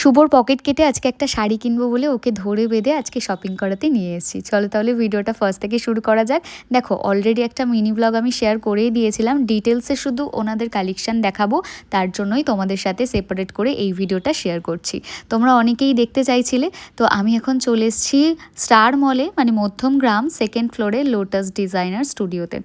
শুভর পকেট কেটে আজকে একটা শাড়ি কিনবো বলে ওকে ধরে বেঁধে আজকে শপিং করাতে নিয়ে এসেছি। চলো তাহলে ভিডিওটা ফার্স্ট থেকে শুরু করা যাক। দেখো অলরেডি একটা মিনি ব্লগ আমি শেয়ার করেই দিয়েছিলাম, ডিটেলসে শুধু ওনাদের কালেকশন দেখাবো, তার জন্যই তোমাদের সাথে সেপারেট করে এই ভিডিওটা শেয়ার করছি। তোমরা অনেকেই দেখতে চাইছিলে, তো আমি এখন চলে এসেছি স্টার মলে, মানে মধ্যমগ্রাম সেকেন্ড ফ্লোরে লোটাস ডিজাইনার স্টুডিওতে।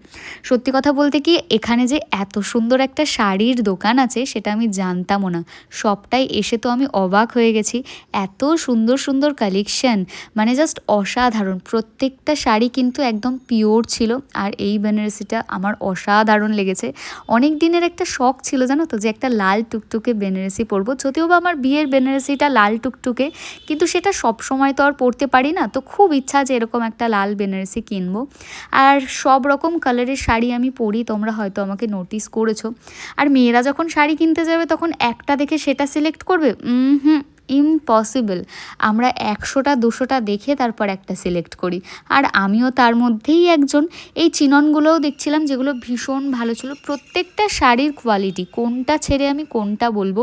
সত্যি কথা বলতে কি, এখানে যে এত সুন্দর একটা শাড়ির দোকান আছে সেটা আমি জানতামও না। সবটাই এসে তো আমি অবাক হয়ে গেছি। এত সুন্দর সুন্দর কালেকশন, মানে জাস্ট অসাধারণ। প্রত্যেকটা শাড়ি কিন্তু একদম পিওর ছিল, আর এই বেনারসিটা আমার অসাধারণ লেগেছে। অনেক দিনের একটা শখ ছিল জানো তো, যে একটা লাল টুকটুকে বেনারসি পরবো। যদিও বা আমার বিয়ের বেনারসিটা লাল টুকটুকে, কিন্তু সেটা সব সময় তো আর পরতে পারি না, তো খুব ইচ্ছা যে এরকম একটা লাল বেনারসি কিনবো। আর সব রকম কালারের শাড়ি আমি পরি, তোমরা হয়তো আমাকে নোটিস করেছো। আর মেয়েরা যখন শাড়ি কিনতে যাবে তখন একটা দেখে সেটা সিলেক্ট করবে, ইম্পসিবল। আমরা 100টা 200টা দেখে তারপর একটা সিলেক্ট করি, আর আমিও তার মধ্যেই একজন। এই চিননগুলোও দেখছিলাম, যেগুলো ভীষণ ভালো ছিল। প্রত্যেকটা শাড়ির কোয়ালিটি, কোনটা ছেড়ে আমি কোনটা বলবো,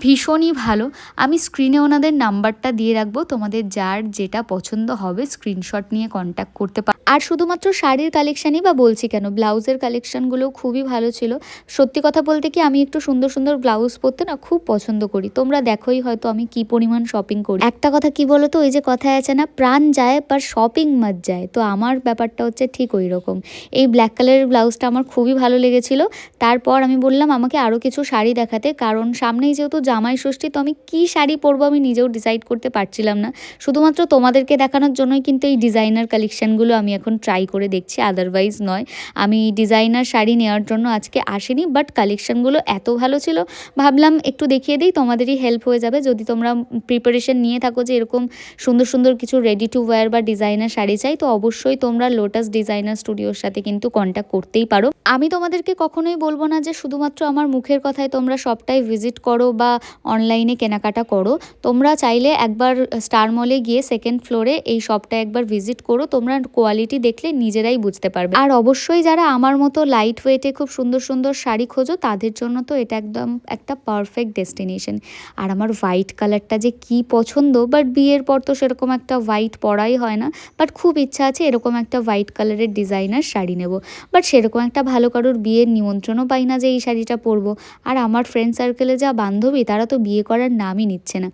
ভীষণই ভালো। আমি স্ক্রিনে ওনাদের নাম্বারটা দিয়ে রাখবো, তোমাদের যার যেটা পছন্দ হবে স্ক্রিনশট নিয়ে কন্ট্যাক্ট করতে পারো। আর শুধুমাত্র শাড়ির কালেকশানই বা বলছি কেন, ব্লাউজের কালেকশানগুলোও খুবই ভালো ছিল। সত্যি কথা বলতে কি, আমি একটু সুন্দর সুন্দর ব্লাউজ পরতে না খুব পছন্দ করি। তোমরা দেখোই হয়তো আমি কি পরিমাণ শপিং করি। একটা কথা কি বলো তো, ওই যে কথায় আছে না, প্রাণ যায় পার শপিং মত যায়, তো আমার ব্যাপারটা হচ্ছে ঠিক ওই রকম। এই ব্ল্যাক কালারের ব্লাউজটা আমার খুবই ভালো লেগেছিল। তারপর আমি বললাম আমাকে আরও কিছু শাড়ি দেখাতে, কারণ সামনেই যেহেতু জামাই ষষ্ঠী, তো আমি কী শাড়ি পরবো আমি নিজেও ডিসাইড করতে পারছিলাম না। শুধুমাত্র তোমাদেরকে দেখানোর জন্যই কিন্তু এই ডিজাইনার কালেকশানগুলো আমি এখন ট্রাই করে দেখছি, আদারওয়াইজ নয়। আমি ডিজাইনার শাড়ি নেওয়ার জন্য আজকে আসিনি, বাট কালেকশানগুলো এত ভালো ছিল, ভাবলাম একটু দেখিয়ে দিই, তোমাদেরই হেল্প হয়ে যাবে। যদি তোমরা প্রিপারেশন নিয়ে থাকো যে এরকম সুন্দর সুন্দর কিছু রেডি টু ওয়্যার বা ডিজাইনার শাড়ি চাই, তো অবশ্যই তোমরা লোটাস ডিজাইনার স্টুডিওর সাথে কিন্তু কন্ট্যাক্ট করতেই পারো। আমি তোমাদেরকে কখনোই বলবো না যে শুধুমাত্র আমার মুখের কথায় তোমরা সবটাই ভিজিট করো বা অনলাইনে কেনাকাটা করো। তোমরা চাইলে একবার স্টার মলে গিয়ে সেকেন্ড ফ্লোরে এই শপটা একবার ভিজিট করো, তোমরা কোয়ালিটি দেখলে নিজেরাই বুঝতে পারবে। আর অবশ্যই যারা আমার মতো লাইট ওয়েটে খুব সুন্দর সুন্দর শাড়ি খোঁজো, তাদের জন্য তো এটা একদম একটা পারফেক্ট ডেস্টিনেশন। আর আমার হোয়াইট কালারটা যে কি পছন্দ, বাট বিয়ের পর তো সেরকম একটা হোয়াইট পরাই হয় না। বাট খুব ইচ্ছা আছে এরকম একটা হোয়াইট কালারের ডিজাইনার শাড়ি নেব, বাট সেরকম একটা ভালো কারোর বিয়ের নিমন্ত্রণও পাই না যে এই শাড়িটা পরবো। আর আমার ফ্রেন্ড সার্কেলে যা বান্ধবী, তারা তো বিয়ে করার নামই নিচ্ছে না।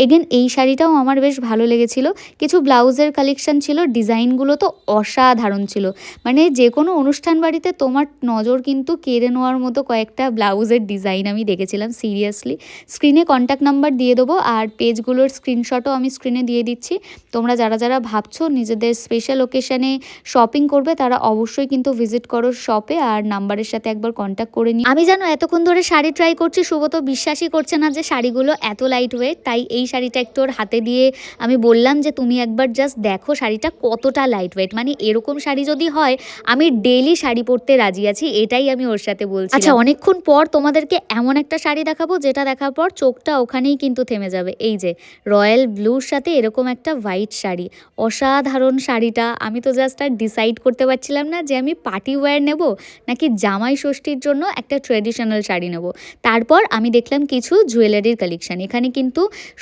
এগেন এই শাড়িটাও আমার বেশ ভালো লেগেছিল। কিছু ব্লাউজের কালেকশন ছিল, ডিজাইনগুলো তো অসাধারণ ছিল। মানে যে কোনো অনুষ্ঠান বাড়িতে তোমার নজর কিন্তু কেড়ে নেওয়ার মতো কয়েকটা ব্লাউজের ডিজাইন আমি দেখেছিলাম, সিরিয়াসলি। স্ক্রিনে কন্ট্যাক্ট নাম্বার দিয়ে দেবো, আর পেজগুলোর স্ক্রিনশটও আমি স্ক্রিনে দিয়ে দিচ্ছি। তোমরা যারা যারা ভাবছো নিজেদের স্পেশাল ওকেশনে শপিং করবে, তারা অবশ্যই কিন্তু ভিজিট করো শপে, আর নাম্বারের সাথে একবার কন্ট্যাক্ট করে নিই। আমি জানো এতক্ষণ ধরে শাড়ি ট্রাই করছি, শুভ তো বিশ্বাসই করছে না যে শাড়িগুলো এত লাইট ওয়েট। তাই এই শাড়িটা একটু ওর হাতে দিয়ে আমি বললাম যে তুমি একবার জাস্ট দেখো শাড়িটা কতটা লাইট ওয়েট। মানে এরকম শাড়ি যদি হয়, আমি ডেলি শাড়ি পরতে রাজি আছি, এটাই আমি ওর সাথে বলছি। আচ্ছা, অনেকক্ষণ পর তোমাদেরকে এমন একটা শাড়ি দেখাবো যেটা দেখার পর চোখটা ওখানেই কিন্তু থেমে যাবে। এই যে রয়্যাল ব্লুর সাথে এরকম একটা হোয়াইট শাড়ি, অসাধারণ শাড়িটা। আমি তো জাস্ট আর ডিসাইড করতে পারছিলাম না যে আমি পার্টি ওয়্যার নেব নাকি জামাই ষষ্ঠীর জন্য একটা ট্রেডিশনাল শাড়ি নেব। তারপর আমি দেখলাম কিছু জুয়েলারির কালেকশান। এখানে কিন্তু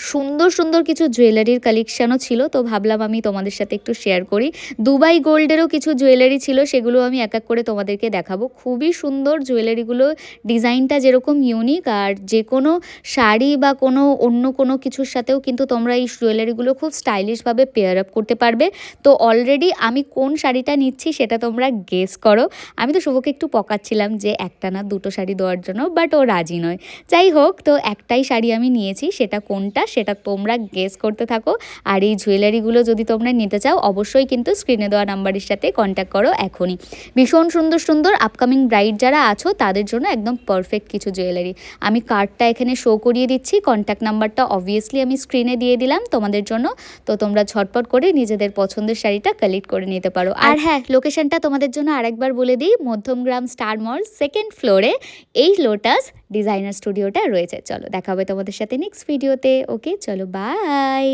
সুন্দর সুন্দর কিছু জুয়েলারির কালেকশানও ছিল, তো ভাবলাম আমি তোমাদের সাথে একটু শেয়ার করি। দুবাই গোল্ডেরও কিছু জুয়েলারি ছিল, সেগুলো আমি এক এক করে তোমাদেরকে দেখাবো। খুবই সুন্দর জুয়েলারিগুলো, ডিজাইনটা যেরকম ইউনিক, আর যে কোনো শাড়ি বা অন্য কোনো কিছুর সাথেও কিন্তু তোমরা এই জুয়েলারিগুলো খুব স্টাইলিশভাবে পেয়ার আপ করতে পারবে। তো অলরেডি আমি কোন শাড়িটা নিচ্ছি সেটা তোমরা গেস করো। আমি তো শুভকে একটু পকাচ্ছিলাম যে একটা না দুটো শাড়ি দেওয়ার জন্য, বাট ও রাজি নয়। যাই হোক, তো একটাই শাড়ি আমি নিয়েছি, সেটা কোনটা সেটা তোমরা গেস করতে থাকো। আর এই জুয়েলারিগুলো যদি তোমরা নিতে চাও, অবশ্যই কিন্তু স্ক্রিনে দেওয়া নাম্বারের সাথে কন্ট্যাক্ট করো এখনই। ভীষণ সুন্দর সুন্দর আপকামিং ব্রাইড যারা আছো তাদের জন্য একদম পারফেক্ট কিছু জুয়েলারি। আমি কার্ডটা এখানে শো করিয়ে দিচ্ছি, কন্ট্যাক্ট নাম্বারটা অবভিয়াসলি আমি স্ক্রিনে দিয়ে দিলাম তোমাদের জন্য। তো তোমরা ঝটপট করে নিজেদের পছন্দের শাড়িটা কালেক্ট করে নিতে পারো। আর হ্যাঁ, লোকেশনটা তোমাদের জন্য আরেকবার বলে দিই, মধ্যমগ্রাম স্টার মল সেকেন্ড ফ্লোরে এই লোটাস ডিজাইনার স্টুডিওটা রয়েছে। চলো দেখা হবে তোমাদের সাথে নেক্সট ভিডিওতে। ওকে, চলো বাই।